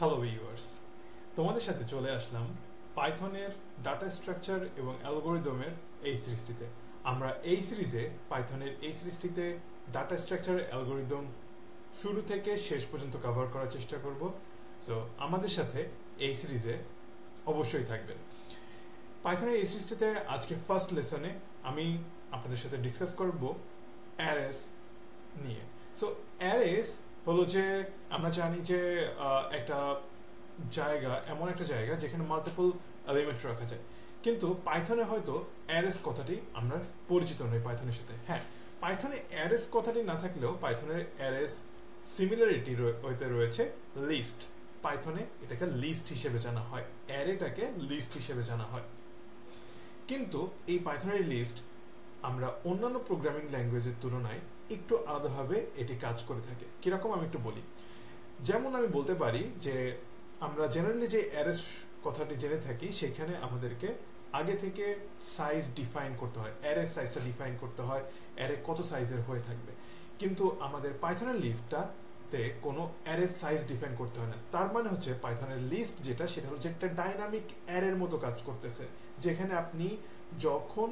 Hello viewers, তোমাদের সাথে চলে আসলাম পাইথনের ডাটা স্ট্রাকচার এবং অ্যালগরিদমের এই সিরিজটিতে। আমরা এই সিরিজে পাইথনের এই সিরিজটিতে ডাটা স্ট্রাকচার অ্যালগরিদম শুরু থেকে শেষ পর্যন্ত কভার করার চেষ্টা করব। সো আমাদের সাথে এই সিরিজে অবশ্যই থাকবেন। পাইথনের এই সিরিজটিতে আজকে ফার্স্ট লেসনে আমি আপনাদের সাথে ডিসকাস করব অ্যারেস নিয়ে। সো অ্যারেস হলো যে আমরা জানি যে একটা জায়গা এমন একটা জায়গা যেখানে মাল্টিপল এলিমেন্ট রাখা যায়, কিন্তু পাইথনে হয়তো অ্যারেস কথাটি আমরা পরিচিত নই পাইথনের সাথে। হ্যাঁ, পাইথনে অ্যারেস কথাটি না থাকলেও পাইথনের অ্যারেস সিমিলারিটি হইতে রয়েছে লিস্ট। পাইথনে এটাকে লিস্ট হিসেবে জানা হয়, অ্যারেটাকে লিস্ট হিসেবে জানা হয়। কিন্তু এই পাইথনের লিস্ট আমরা অন্যান্য প্রোগ্রামিং ল্যাঙ্গুয়েজের তুলনায় একটু আলাদাভাবে এটি কাজ করে থাকে। কিরকম আমি একটু বলি। যেমন আমি বলতে পারি যে আমরা জেনারেলি যে অ্যারেস কথাটি জেনে থাকি, সেখানে আমাদেরকে আগে থেকে সাইজ ডিফাইন করতে হয়, অ্যারে সাইজটা ডিফাইন করতে হয়, অ্যারে কত সাইজের হয়ে থাকবে। কিন্তু আমাদের পাইথনের লিস্টটাতে কোনো অ্যারে সাইজ ডিফাইন করতে হয় না। তার মানে হচ্ছে পাইথনের লিস্ট যেটা, সেটা হচ্ছে একটা ডাইনামিক অ্যারের মতো কাজ করতেছে, যেখানে আপনি যখন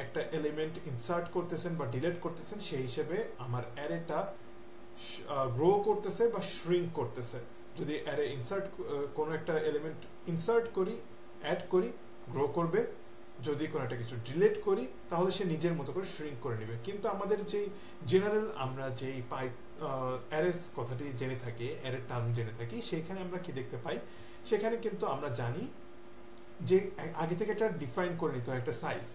একটা এলিমেন্ট ইনসার্ট করতেছেন বা ডিলিট করতেছেন, সেই হিসেবে আমার অ্যারেটা গ্রো করতেছে বা শ্রিঙ্ক করতেছে। যদি অ্যারে ইনসার্ট কোনো একটা এলিমেন্ট ইনসার্ট করি, অ্যাড করি, গ্রো করবে। যদি কোনো একটা কিছু ডিলিট করি, তাহলে সে নিজের মতো করে শ্রিঙ্ক করে নেবে। কিন্তু আমাদের যেই জেনারেল আমরা যেই অ্যারেস কথাটি জেনে থাকি, অ্যারের টার্ম জেনে থাকি, সেখানে আমরা কি দেখতে পাই, সেখানে কিন্তু আমরা জানি যে আগে থেকে একটা ডিফাইন করে নিতে হয় একটা সাইজ,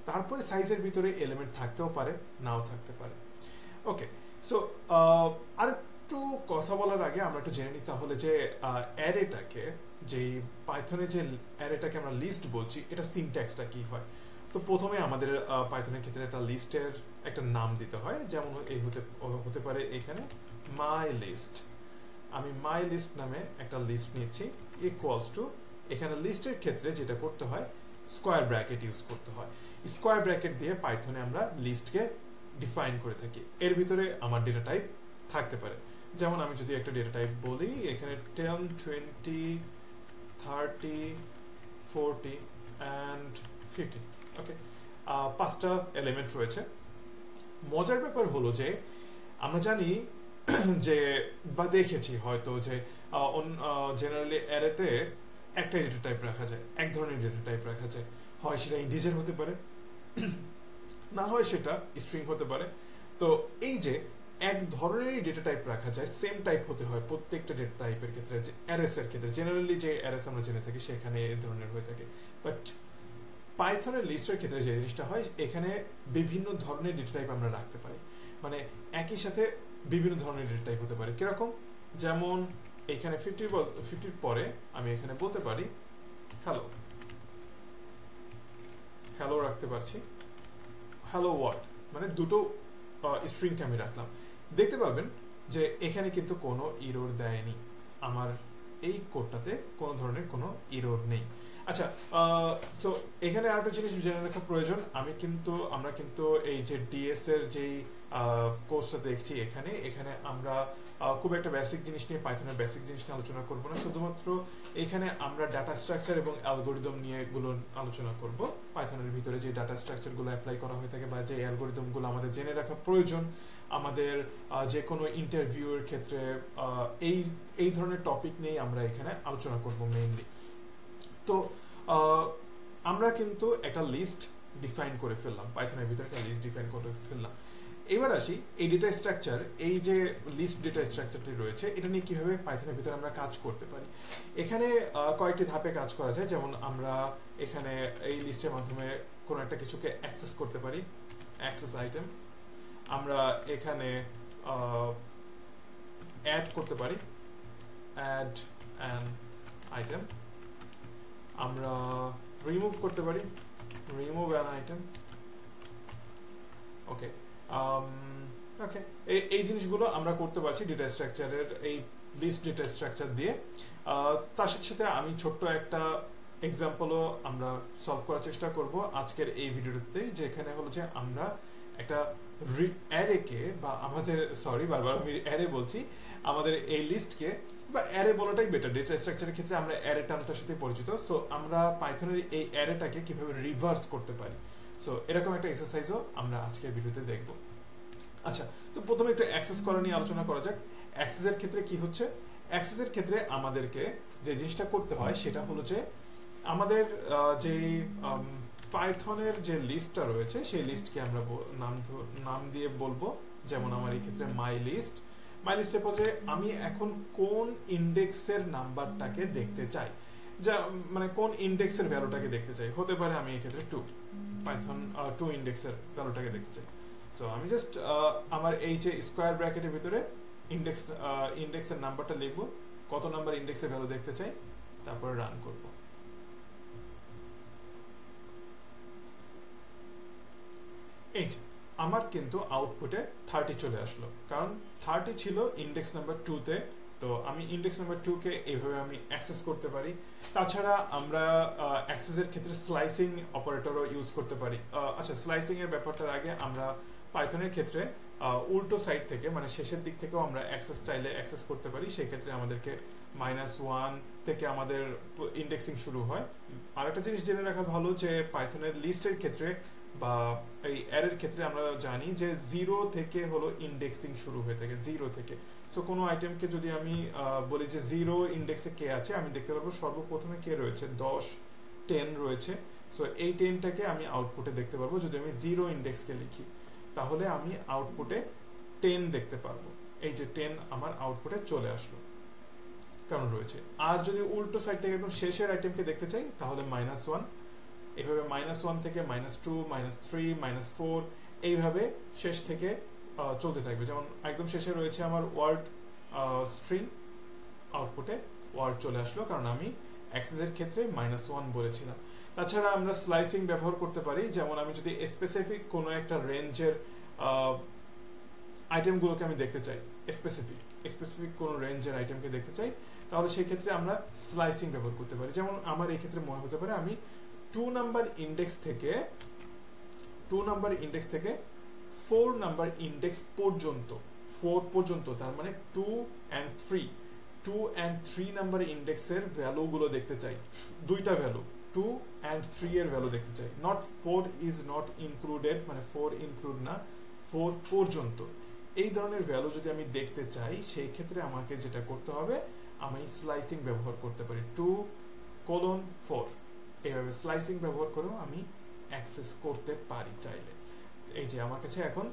তারপরে সাইজের ভিতরে এলিমেন্ট থাকতেও পারে, নাও থাকতে পারে। ওকে, সো আর একটু কথা বলার আগে আমরা একটু জেনে নিই তাহলে যে অ্যারেটাকে, যেই পাইথনে যে অ্যারেটাকে আমরা লিস্ট বলছি, এটা সিনট্যাক্সটা কি হয়। তো প্রথমে আমাদের পাইথনের ক্ষেত্রে একটা লিস্টের একটা নাম দিতে হয়, যেমন এই হতে পারে এখানে মাই লিস্ট। আমি মাই লিস্ট নামে একটা লিস্ট নিচ্ছি, ইকুয়ালস টু, এখানে লিস্টের ক্ষেত্রে যেটা করতে হয়, স্কোয়ার ব্র্যাকেট ইউজ করতে হয়। স্কোয়ার ব্র্যাকেট দিয়ে পাইথনে আমরা লিস্টকে ডিফাইন করে থাকি। এর ভিতরে আমার ডেটা টাইপ থাকতে পারে। যেমন আমি যদি একটা ডেটা টাইপ বলি, এখানে 10, 20, 30, 40 অ্যান্ড 50। ওকে, পাঁচটা এলিমেন্ট রয়েছে। মজার ব্যাপার হলো যে আমরা জানি যে বা দেখেছি হয়তো যে জেনারেলি অ্যারেতে একটা ডেটা টাইপ রাখা যায়, এক ধরনের ডেটা টাইপ রাখা যায়। হয় সেটা ইন্টিজার হতে পারে, না হয় সেটা স্ট্রিং হতে পারে। তো এই যে এক ধরনের ডেটা টাইপ রাখা যায়, সেম টাইপ হতে হয় প্রত্যেকটা ডেটা টাইপের ক্ষেত্রে। যে অ্যারেস এর ক্ষেত্রে জেনারেলি যে অ্যারেস আমরা জেনে থাকি, সেখানে এই ধরনের হয়ে থাকে। বাট পাইথনের লিস্টের ক্ষেত্রে যে জিনিসটা হয়, এখানে বিভিন্ন ধরনের ডেটা টাইপ আমরা রাখতে পারি। মানে একই সাথে বিভিন্ন ধরনের ডেটা টাইপ হতে পারে। কিরকম, যেমন এখানে 50 পরে আমি এখানে বলতে পারি হ্যালো, হ্যালো রাখতে পারছি, হ্যালো ওয়ার্ড, মানে দুটো স্ট্রিংকে আমি রাখলাম। দেখতে পাবেন যে এখানে কিন্তু কোনো ইরর দেয়নি, আমার এই কোডটাতে কোনো ধরনের কোনো ইরর নেই। আচ্ছা, সো এখানে আরেকটা জিনিস জেনে রাখা প্রয়োজন। আমরা কিন্তু এই যে ডিএস এর যেই কোর্সটা দেখছি, এখানে আমরা খুব একটা বেসিক জিনিস নিয়ে, পাইথনের বেসিক জিনিস নিয়ে আলোচনা করব না। শুধুমাত্র এখানে আমরা ডাটা স্ট্রাকচার এবং অ্যালগরিদম নিয়ে এগুলো আলোচনা করব। পাইথনের ভিতরে যে ডাটা স্ট্রাকচারগুলো অ্যাপ্লাই করা হয়ে থাকে বা যে অ্যালগরিদমগুলো আমাদের জেনে রাখা প্রয়োজন আমাদের যে কোনো ইন্টারভিউর ক্ষেত্রে, এই ধরনের টপিক নিয়ে আমরা এখানে আলোচনা করব মেইনলি। তো আমরা কিন্তু একটা লিস্ট ডিফাইন করে ফেললাম, পাইথনের ভিতরে একটা লিস্ট ডিফাইন করে ফেললাম। এবার আসি এই ডেটা স্ট্রাকচার, এই যে লিস্ট ডেটা স্ট্রাকচারটি রয়েছে, এটা নিয়ে কিভাবে পাইথনের ভিতরে আমরা কাজ করতে পারি। এখানে কয়েকটি ধাপে কাজ করা যায়। যেমন আমরা এখানে এই লিস্টের মাধ্যমে কোনো একটা কিছুকে অ্যাক্সেস করতে পারি, অ্যাক্সেস আইটেম। আমরা এখানে অ্যাড করতে পারি, অ্যাড অ্যান আইটেম। আমরা রিমুভ করতে পারি, রিমুভ অ্যান আইটেম। ওকে, ওকে, এই জিনিসগুলো আমরা করতে পারছি ডেটা স্ট্রাকচারের, এই লিস্ট ডেটা স্ট্রাকচার দিয়ে। তার সাথে সাথে আমি ছোট্ট একটা এক্সাম্পলও আমরা সলভ করার চেষ্টা করব আজকের এই ভিডিওতে, যেখানে হলো যে আমরা একটা অ্যারেকে বা আমাদের, বারবার আমি অ্যারে বলছি, আমাদের এই লিস্টকে বা অ্যারে বলাটাই বেটার, ডেটা স্ট্রাকচারের ক্ষেত্রে আমরা অ্যারে টার্মটার সাথে পরিচিত। সো আমরা পাইথনের এই অ্যারেটাকে কিভাবে রিভার্স করতে পারি, সো এরকম একটা এক্সারসাইজও আমরা আজকের ভিডিওতে দেখব। আচ্ছা, তো প্রথমে একটু অ্যাক্সেস করা নিয়ে আলোচনা করা যাক। অ্যাক্সেসের ক্ষেত্রে কি হচ্ছে, অ্যাক্সেসের ক্ষেত্রে আমাদেরকে যে জিনিসটা করতে হয় সেটা হলো যে আমাদের যে পাইথনের যে লিস্টটা রয়েছে সেই লিস্টকে আমরা নাম দিয়ে বলবো, যেমন আমার এই ক্ষেত্রে মাই লিস্টের পরে আমি এখন কোন ইন্ডেক্সের নাম্বারটাকে দেখতে চাই, যা মানে কোন ইন্ডেক্সের ভ্যালুটাকে দেখতে চাই, হতে পারে আমি এই ক্ষেত্রে 2 পাইথন 2 ইন্ডেক্সের ভ্যালুটাকে দেখতে চাই। সো আমি জাস্ট আমার এই যে স্কোয়ার ব্র্যাকেটের ভিতরে ইন্ডেক্সের নাম্বারটা লিখব, কত নাম্বার ইন্ডেক্সের ভ্যালু দেখতে চাই, তারপরে রান করব। এই যে আমার কিন্তু আউটপুটে 30 চলে আসলো, কারণ 30 ছিল ইন্ডেক্স নাম্বার 2 তে। তো আমি ইন্ডেক্স নাম্বার 2 কে এইভাবে আমি অ্যাক্সেস করতে পারি। তাছাড়া আমরা অ্যাক্সেসের ক্ষেত্রে স্লাইসিং অপারেটরও ইউজ করতে পারি। আচ্ছা, স্লাইসিং এর ব্যাপারটার আগে আমরা পাইথনের ক্ষেত্রে উল্টো সাইড থেকে মানে শেষের দিক থেকেও আমরা অ্যাক্সেস চাইলে অ্যাক্সেস করতে পারি। সেই ক্ষেত্রে আমাদেরকে -1 থেকে আমাদের ইন্ডেক্সিং শুরু হয়। আরেকটা জিনিস জেনে রাখা ভালো যে পাইথনের লিস্টের ক্ষেত্রে বা এই অ্যারের ক্ষেত্রে আমরা জানি যে 0 থেকে হলো ইন্ডেক্সিং শুরু হয়ে থাকে, 0 থেকে। সো কোনো আইটেমকে যদি আমি বলি যে 0 ইন্ডেক্সে কে আছে, আমি দেখতে পারবো সর্বপ্রথমে কে রয়েছে, 10 10 রয়েছে। সো এই 10টাকে আমি আউটপুটে দেখতে পারবো। যদি আমি 0 ইন্ডেক্সকে লিখি তাহলে আমি আউটপুটে 10 দেখতে পারবো। এই যে 10 আমার আউটপুটে চলে আসলো, কারণ রয়েছে। আর যদি উল্টো সাইড থেকে একদম শেষের আইটেমকে দেখতে চাই তাহলে -1, এইভাবে -1 থেকে -2 -3 -4 এইভাবে শেষ থেকে চলতে থাকবে। যেমন একদম শেষে রয়েছে আমার ওয়ার্ড স্ট্রিং, আউটপুটে ওয়ার্ড চলে আসলো, কারণ আমি অ্যাক্সেসের ক্ষেত্রে -1 বলেছিলাম। তাছাড়া আমরা স্লাইসিং ব্যবহার করতে পারি, যেমন আমি যদি স্পেসিফিক কোনো একটা রেঞ্জের আইটেমগুলোকে আমি দেখতে চাই, স্পেসিফিক কোনো রেঞ্জের আইটেমকে দেখতে চাই, তাহলে সেই ক্ষেত্রে আমরা স্লাইসিং ব্যবহার করতে পারি। যেমন আমার এই ক্ষেত্রে মনে হতে পারে আমি 2 নাম্বার ইন্ডেক্স থেকে 4 নাম্বার ইন্ডেক্স পর্যন্ত, 4 পর্যন্ত, তার মানে 2 and 3 নাম্বার ইন্ডেক্সের ভ্যালুগুলো দেখতে চাই। দুইটা ভ্যালু 2 and 3 এর ভ্যালু দেখতে চাই। নট 4 ইজ নট ইনক্লুডেড, মানে 4 ইনক্লুড না, 4 পর্যন্ত। এই ধরনের ভ্যালু যদি আমি দেখতে চাই সেই ক্ষেত্রে আমাকে যেটা করতে হবে, আমি স্লাইসিং ব্যবহার করতে পারি, 2:4 এইভাবে স্লাইসিং ব্যবহার করেও আমি অ্যাক্সেস করতে পারি চাইলে। এই যে আমার কাছে এখন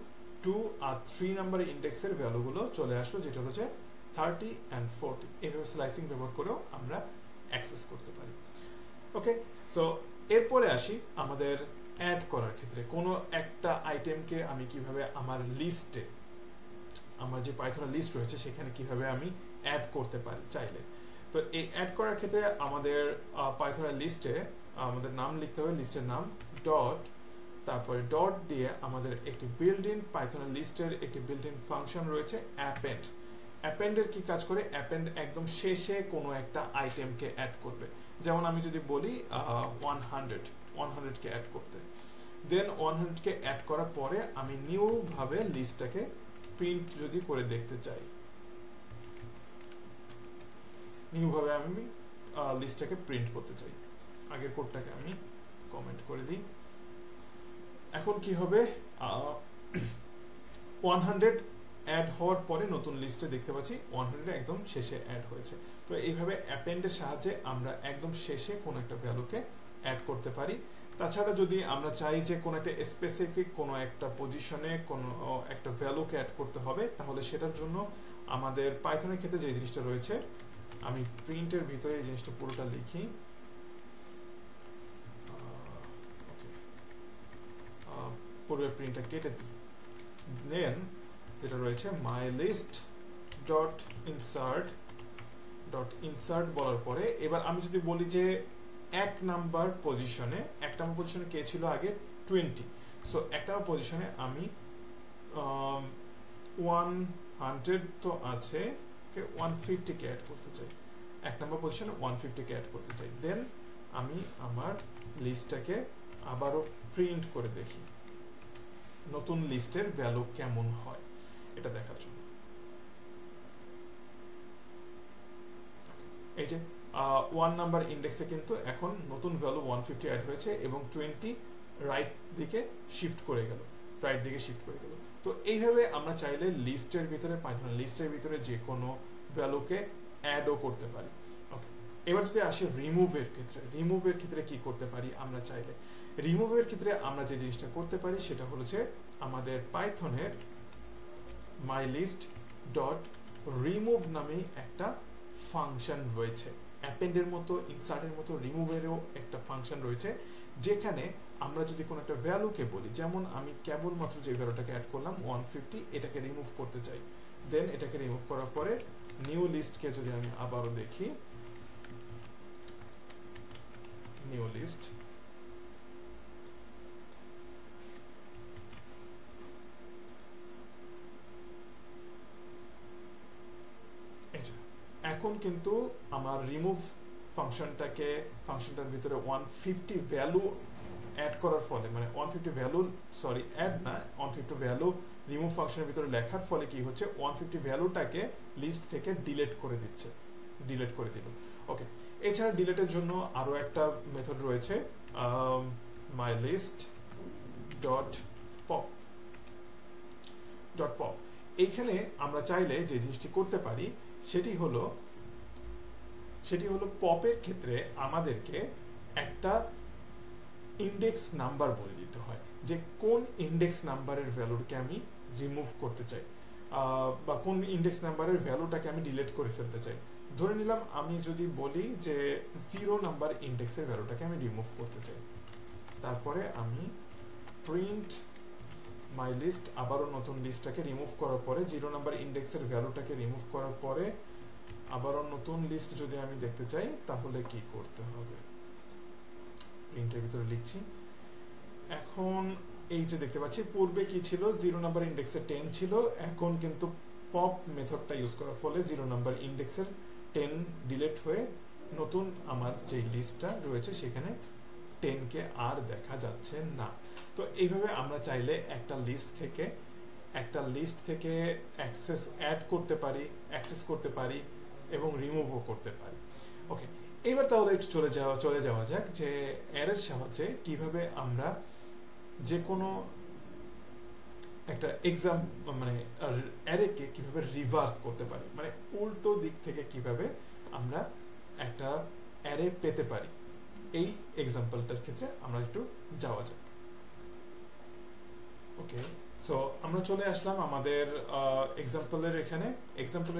2 আর 3 নাম্বার ইন্ডেক্সের ভ্যালুগুলো চলে আসলো, যেটা হচ্ছে 30 and 40। এইভাবে স্লাইসিং ব্যবহার করেও আমরা অ্যাক্সেস করতে পারি। ওকে, সো এরপরে আসি আমাদের অ্যাড করার ক্ষেত্রে। কোনো একটা আইটেমকে আমি কিভাবে আমার লিস্টে, আমার যে পাইথনের লিস্ট রয়েছে সেখানে কিভাবে আমি অ্যাড করতে পারি চাইলে। তো এই অ্যাড করার ক্ষেত্রে আমাদের পাইথনের লিস্টে আমাদের নাম লিখতে হবে, লিস্টের নাম ডট, তারপরে ডট দিয়ে আমাদের একটি বিল্ট ইন পাইথনের লিস্টের একটি বিল্ট ইন ফাংশন রয়েছে অ্যাপেন্ড। অ্যাপেন্ডের কি কাজ করে, অ্যাপেন্ড একদম শেষে কোনো একটা আইটেমকে অ্যাড করবে। যেমন আমি যদি বলি 100 কে অ্যাড করতে, দেন 100 কে অ্যাড করার পরে আমি নিউ ভাবে লিস্টটাকে প্রিন্ট যদি করে দেখতে চাই, নিউ ভাবে আমি লিস্টটাকে প্রিন্ট করতে চাই, আগের কোডটাকে আমি কমেন্ট করে দিই। এখন কি হবে, 100 অ্যাড হওয়ার পরে নতুন লিস্টে দেখতে পাচ্ছি 100 একদম শেষে অ্যাড হয়েছে। তো এইভাবে অ্যাপেন্ডের সাহায্যে আমরা একদম শেষে কোনো একটা ভ্যালুকে অ্যাড করতে পারি। তাছাড়া যদি আমরা চাই যে কোনো একটা স্পেসিফিক কোনো একটা পজিশনে কোনো একটা ভ্যালুকে অ্যাড করতে হবে, তাহলে সেটার জন্য আমাদের পাইথনের ক্ষেত্রে যে জিনিসটা রয়েছে, আমি প্রিন্টের ভিতরে এই জিনিসটা পুরোটা লিখি, পূর্বের প্রিন্টটা কেটে দিই, দেন যেটা রয়েছে মাই লিস্ট ডট ইনসার্ট বলার পরে এবার আমি যদি বলি যে এক নাম্বার পজিশনে কে ছিল আগে 20, সো এক নাম্বার পজিশনে আমি 100 তো আছে, 150 কে অ্যাড করতে চাই, এক নাম্বার পজিশনে 150 কে অ্যাড করতে চাই। দেন আমি আমার লিস্টটাকে আবারও প্রিন্ট করে দেখি নতুন লিস্টের ভ্যালু কেমন হয় এটা দেখার জন্য। এই যে 1 নাম্বার ইন্ডেক্সে কিন্তু এখন নতুন ভ্যালু 150 অ্যাড হয়েছে এবং 20 রাইট দিকে শিফট করে গেল, তো এইভাবে আমরা চাইলে লিস্টের ভিতরে, পাইথন লিস্টের ভিতরে যে কোনো ভ্যালুকে অ্যাডও করতে পারি। ওকে, এবার যদি আসি রিমুভের ক্ষেত্রে কি করতে পারি আমরা চাইলে? রিমুভের ক্ষেত্রে আমরা যে জিনিসটা করতে পারি সেটা হচ্ছে আমাদের পাইথনের মাইলিস্ট ডট রিমুভ নামে একটা ফাংশন রয়েছে, অ্যাপেন্ডের মতো, ইনসার্টের মতো রিমুভেরও একটা ফাংশন রয়েছে, যেখানে আমরা যদি কোনো একটা ভ্যালুকে বলি, যেমন আমি কেবলমাত্র যে ভ্যালুটাকে অ্যাড করলাম 150, এটাকে রিমুভ করতে চাই, দেন এটাকে রিমুভ করার পরে নিউ লিস্টকে যদি আমি আবারও দেখি, নিউ লিস্ট, এখন কিন্তু আমার রিমুভ ফাংশনটার ভিতরে 150 ভ্যালু অ্যাড করার ফলে, মানে 150 ভ্যালু, সরি অ্যাড না, 150 ভ্যালু রিমুভ ফাংশনের ভিতরে লেখার ফলে কি হচ্ছে, 150 ভ্যালুটাকে লিস্ট থেকে ডিলিট করে দিল। ওকে, এছাড়া ডিলিটের জন্য আরো একটা মেথড রয়েছে, মাইলিস্ট ডট পপ। এইখানে আমরা চাইলে যে জিনিসটি করতে পারি সেটি হলো পপের ক্ষেত্রে আমাদেরকে একটা ইন্ডেক্স নাম্বার বলে দিতে হয়, যে কোন ইন্ডেক্স নাম্বারের ভ্যালুটাকে আমি রিমুভ করতে চাই, বা কোন ইন্ডেক্স নাম্বারের ভ্যালুটাকে আমি ডিলিট করে ফেলতে চাই। ধরে নিলাম আমি যদি বলি যে 0 নাম্বার ইন্ডেক্সের ভ্যালুটাকে আমি রিমুভ করতে চাই, তারপরে আমি প্রিন্ট মাই লিস্ট, আবারও নতুন লিস্টটাকে রিমুভ করার পরে 0 নাম্বার ইন্ডেক্সের ভ্যালুটাকে রিমুভ করার পরে আবারও নতুন লিস্ট যদি আমি দেখতে চাই তাহলে কি করতে হবে, প্রিন্টের ভিতরে লিখছি। এখন এই যে দেখতে পাচ্ছি পূর্বে কি ছিল, 0 নাম্বার ইন্ডেক্সে 10 ছিল, এখন কিন্তু পপ মেথডটা ইউজ করার ফলে 0 নাম্বার ইন্ডেক্সের 10 ডিলিট হয়ে নতুন আমার যে লিস্টটা রয়েছে সেখানে 10 কে আর দেখা যাচ্ছে না। তো এইভাবে আমরা চাইলে একটা লিস্ট থেকে অ্যাক্সেস অ্যাড করতে পারি, অ্যাক্সেস করতে পারি এবং রিমুভও করতে পারি। ওকে, এবার তাহলে একটু চলে যাওয়া যাক যে অ্যারের সাহায্যে কিভাবে আমরা যে কোনো একটা মানে অ্যারেকে কিভাবে রিভার্স করতে পারি, মানে উল্টো দিক থেকে কিভাবে আমরা একটা অ্যারে পেতে পারি, এই এক্সাম্পলটার ক্ষেত্রে আমরা একটু যাওয়া যাক। ওকে, সো আমরা চলে আসলাম আমাদের এক্সাম্পলের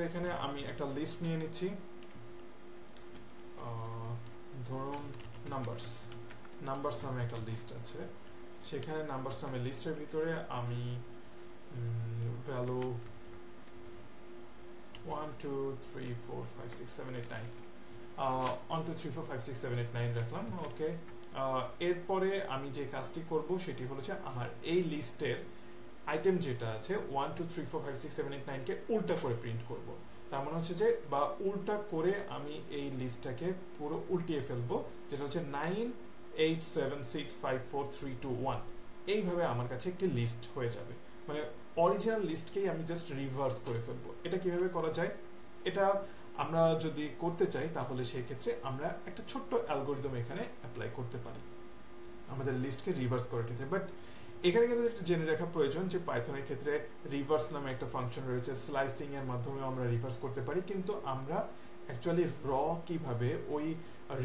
এখানে আমি একটা লিস্ট নিয়ে নিচ্ছি, ধরুন নাম্বারস নামে একটা লিস্ট আছে, সেখানে নাম্বারস নামে লিস্টের ভিতরে আমি ভ্যালু 1 2 3 4 5 6 7 8 9 1 2 3 4 5 6 7 8 9 রাখলাম। ওকে, এরপরে আমি যে কাজটি করব সেটি হচ্ছে আমার এই লিস্টের আইটেম যেটা আছে 1 2 3 4 5 6 7 8 9 কে উল্টা করে প্রিন্ট করব। তার মানে হচ্ছে যে, বা উল্টা করে আমি এই লিস্টটাকে পুরো উল্টিয়ে ফেলবো, যেটা হচ্ছে 9 8 7 6 5 4 3 2 1। এইভাবে আমার কাছে একটি লিস্ট হয়ে যাবে, মানে অরিজিনাল লিস্টকেই আমি জাস্ট রিভার্স করে ফেলবো। এটা কিভাবে করা যায়, এটা আমরা যদি করতে চাই তাহলে সেই ক্ষেত্রে আমরা একটা ছোট্ট অ্যালগরিদম এখানে অ্যাপ্লাই করতে পারি আমাদের লিস্টকে রিভার্স করার ক্ষেত্রে। বাট এখানে কিন্তু একটু জেনে রাখা প্রয়োজন যে পাইথনের ক্ষেত্রে রিভার্স নামে একটা ফাংশন রয়েছে, স্লাইসিং এর মাধ্যমে আমরা রিভার্স করতে পারি, কিন্তু আমরা অ্যাকচুয়ালি কিভাবে ওই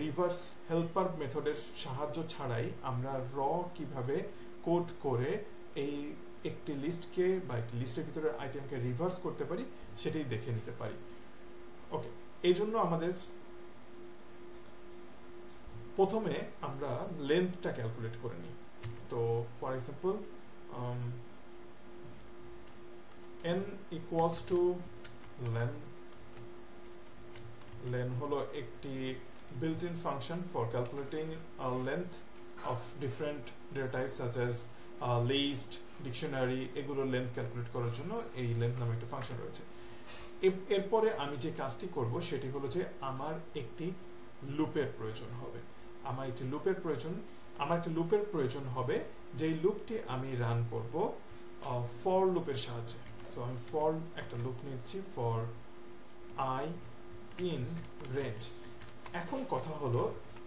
রিভার্স হেল্পার মেথডের সাহায্য ছাড়াই আমরা কিভাবে কোড করে এই একটি লিস্টকে বা একটি লিস্টের ভিতরে আইটেমকে রিভার্স করতে পারি সেটাই দেখে নিতে পারি। ওকে, এই জন্য আমাদের প্রথমে আমরা লেন্থটা ক্যালকুলেট করে নিই। তো for example n equals to len হলো একটি built-in function for calculating a length of different data types such as list, dictionary, এগুলো লেন্থ ক্যালকুলেট করার জন্য এই লেন্থ নামে একটা ফাংশন রয়েছে। এরপরে আমি যে কাজটি করব সেটি হলো যে আমার একটি লুপের প্রয়োজন হবে, আমার একটি লুপের প্রয়োজন হবে, যেই লুপটি আমি রান করব ফর লুপের সাহায্যে। সো আমি ফর একটা লুপ নিচ্ছি, ফর i in range। এখন কথা হলো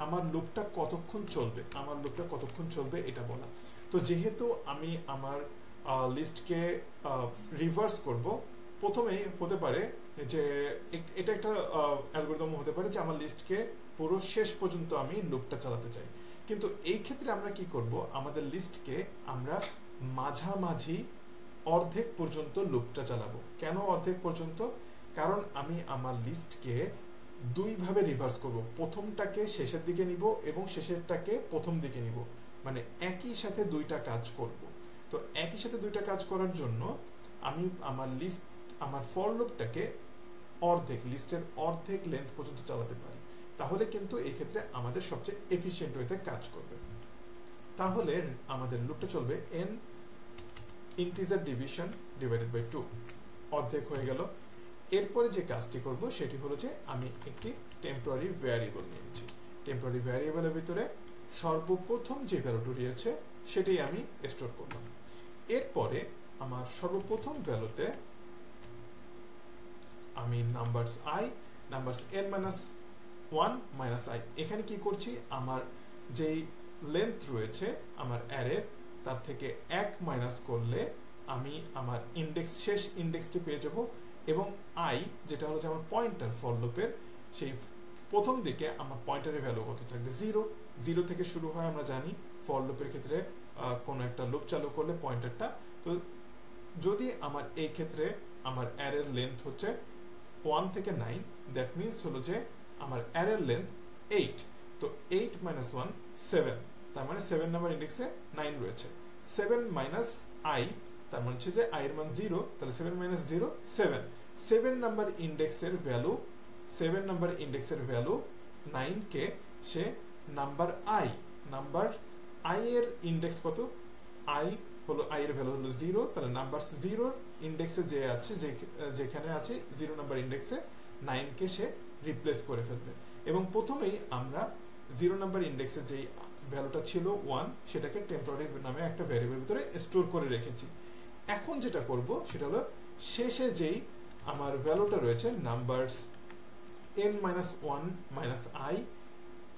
আমার লুপটা কতক্ষণ চলবে এটা বলা। তো যেহেতু আমি আমার লিস্টকে রিভার্স করব, প্রথমেই হতে পারে যে এটা একটা অ্যালগরিদম হতে পারে যে আমার লিস্টকে পুরো শেষ পর্যন্ত আমি লুপটা চালাতে চাই, কিন্তু এই ক্ষেত্রে আমরা কি করব, আমাদের লিস্টকে আমরা মাঝামাঝি অর্ধেক পর্যন্ত লুপটা চালাবো। কেন অর্ধেক পর্যন্ত? কারণ আমি আমার লিস্টকে দুই ভাবে রিভার্স করব, প্রথমটাকে শেষের দিকে নিব এবং শেষেরটাকে প্রথম দিকে নিব, মানে একই সাথে দুইটা কাজ করব। তো একই সাথে দুইটা কাজ করার জন্য আমি আমার ফর লুপটাকে লিস্টের অর্ধেক লেন্থ পর্যন্ত চালাতে পারি, তাহলে কিন্তু এই ক্ষেত্রে আমাদের সবচেয়ে এফিশিয়েন্ট ওয়েতে কাজ করবে। তাহলে আমাদের লুপটা চলবে n integer division divided by 2, অর্ধেক হয়ে গেল। এরপরে যে কাজটি করব সেটি হলো যে আমি একটি টেম্পোরারি ভ্যারিয়েবল নিয়েছি। টেম্পোরারি ভ্যারিয়েবলের ভিতরে সর্বপ্রথম যে ভ্যালুটি রয়েছে সেটাই আমি স্টোর করলাম। এরপরে আমার সর্বপ্রথম ভ্যালুতে আমি নাম্বারস n-1 - i, এখানে কি করছি, আমার যেই লেন্থ রয়েছে আমার অ্যারের তার থেকে 1 মাইনাস করলে আমি আমার শেষ ইন্ডেক্সটি পেয়ে যাব, এবং i যেটা হলো যে আমার পয়েন্টার ফর লুপের, সেই প্রথম দিকে আমার পয়েন্টারের ভ্যালু কত থাকবে, 0 থেকে শুরু হয়। আমরা জানি ফর লুপের ক্ষেত্রে কোনো একটা লুপ চালু করলে পয়েন্টারটা, তো যদি আমার এই ক্ষেত্রে আমার অ্যারের লেন্থ হচ্ছে 1 থেকে 9, দ্যাট মিনস হলো যে আমার অ্যারের লেন্থ 8, তো 8 - 1 7, তার মানে 7 নাম্বার ইন্ডেক্সে 9 রয়েছে। 7 - i, তার মানে হচ্ছে যে i এর মান 0, তাহলে 7 - 0 7। 7 নাম্বার ইন্ডেক্সের ভ্যালু 9 কে সে নাম্বার i এর ইন্ডেক্স কত, i এর ভ্যালু হলো 0, তাহলে নাম্বার 0 ইন্ডেক্সে যেখানে আছে 0 নাম্বার ইন্ডেক্সে 9 কে সে রিপ্লেস করে ফেলবে। এবং প্রথমেই আমরা 0 নাম্বার ইন্ডেক্সে যেই ভ্যালুটা ছিল 1, সেটাকে টেম্পোরারি নামে একটা ভ্যারিয়েবলের ভিতরে স্টোর করে রেখেছি। এখন যেটা করব সেটা হলো শেষে যেই আমার ভ্যালুটা রয়েছে নাম্বারস n-1 - i,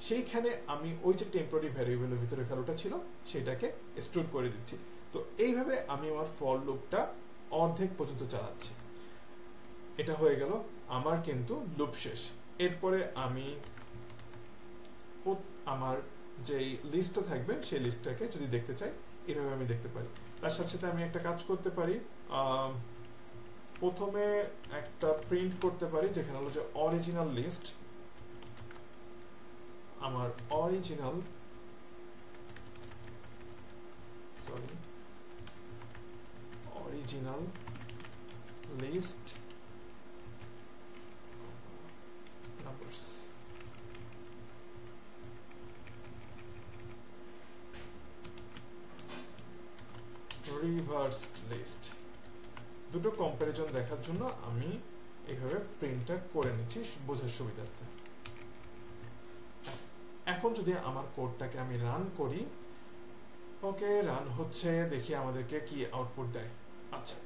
সেইখানে আমি ওই যে টেম্পোরারি ভ্যারিয়েবলের ভিতরে ভ্যালুটা ছিল সেটাকে স্টোর করে দিচ্ছি। তো এইভাবে আমি আমার ফর লুপটা অর্ধেক পর্যন্ত চালাচ্ছি। এটা হয়ে গেল আমার কিন্তু লুপ শেষ। এরপরে আমি আমার যেই লিস্টটা থাকবে সেই লিস্টটাকে যদি দেখতে চাই, এভাবে আমি দেখতে পারি। তার সাথে সাথে আমি একটা কাজ করতে পারি, প্রথমে একটা প্রিন্ট করতে পারি যেখানে হলো যে অরিজিনাল লিস্ট, আমার original list numbers, reversed list, দুটো কম্পারিজন দেখার জন্য আমি এইভাবে প্রিন্টটা করে নিচ্ছি বোঝার সুবিধার্থে। এখন যদি আমার কোডটাকে আমি রান করি, ওকে রান হচ্ছে, দেখি আমাদেরকে কি আউটপুট দেয়। আচ্ছা,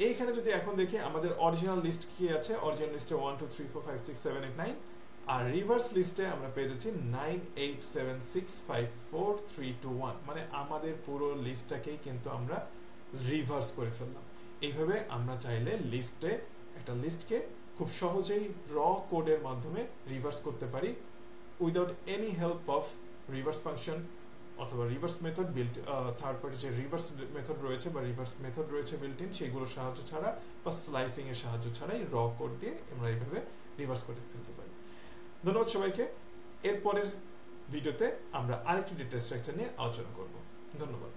এইখানে যদি এখন দেখি আমাদের অরিজিনাল লিস্ট কি আছে, অরিজিনাল লিস্টে 1 2 3 4 5 6 7 8 9, আর রিভার্স লিস্টে আমরা পেয়ে যাচ্ছি 9 8 7 6 5 4 3 2 1, মানে আমাদের পুরো লিস্টটাকেই কিন্তু আমরা রিভার্স করে ফেললাম। এইভাবে আমরা চাইলে একটা লিস্টকে খুব সহজেই র কোডের মাধ্যমে রিভার্স করতে পারি without any help of reverse function অথবা রিভার্স মেথড থার্ড পার্টি যে রিভার্স মেথড রয়েছে বা রিভার্স মেথড রয়েছে বিল্ট ইন, সেইগুলোর সাহায্য ছাড়া বা স্লাইসিং এর সাহায্য ছাড়াই র কোড দিয়ে আমরা এইভাবে রিভার্স করে ফেলতে পারি। ধন্যবাদ সবাইকে। এরপরের ভিডিওতে আমরা আরেকটি ডেটা স্ট্রাকচার নিয়ে আলোচনা করব। ধন্যবাদ।